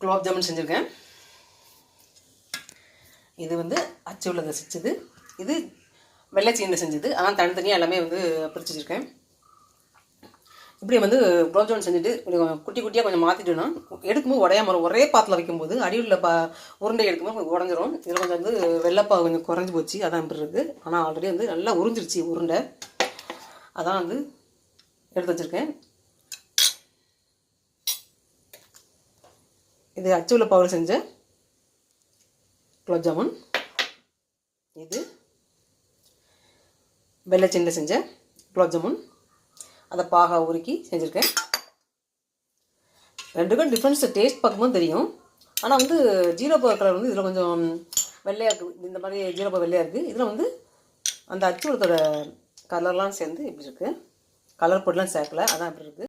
குலோப் ஜாமுன் செஞ்சுருக்கேன். இது வந்து அச்சு உள்ளதை செஞ்சது, இது வெள்ளை சீனில் செஞ்சது. ஆனால் தனித்தனியாக எல்லாமே வந்து பிரித்து வச்சுருக்கேன். இப்படி வந்து குலோப் ஜாமுன் செஞ்சுட்டு குட்டி குட்டியாக கொஞ்சம் மாற்றிட்டோன்னா எடுக்கும்போது உடையாம வரும். ஒரே பாத்தில் வைக்கும்போது அடியுள்ள உருண்டை எடுக்கும்போது கொஞ்சம் உடஞ்சிரும். இதில் கொஞ்சம் வந்து வெள்ளைப்பா கொஞ்சம் குறைஞ்சி போச்சு, அதான் இப்படி இருக்குது. ஆனால் ஆல்ரெடி வந்து நல்லா உறிஞ்சிருச்சு உருண்டை, அதான் வந்து எடுத்து வச்சுருக்கேன். இது அச்சு உள்ள பாவில் செஞ்ச குலோப் ஜாமுன், இது வெள்ளை சீனில் செஞ்ச குலோப் ஜாமுன், அதை பாகா உருக்கி செஞ்சுருக்கேன். ரெண்டுக்கும் டிஃப்ரென்ஸ் டேஸ்ட் பார்க்கும்போது தெரியும். ஆனால் வந்து ஜீரோபா கலர் வந்து இதில் கொஞ்சம் வெள்ளையாக இருக்குது. இந்த மாதிரி ஜீரோபா வெள்ளையாக இருக்குது. இதில் வந்து அந்த அச்சு உலத்தோட கலர்லாம் சேர்ந்து இப்படி இருக்குது. கலர் பொடிலாம் சேர்க்கலை, அதான் இப்படி இருக்குது.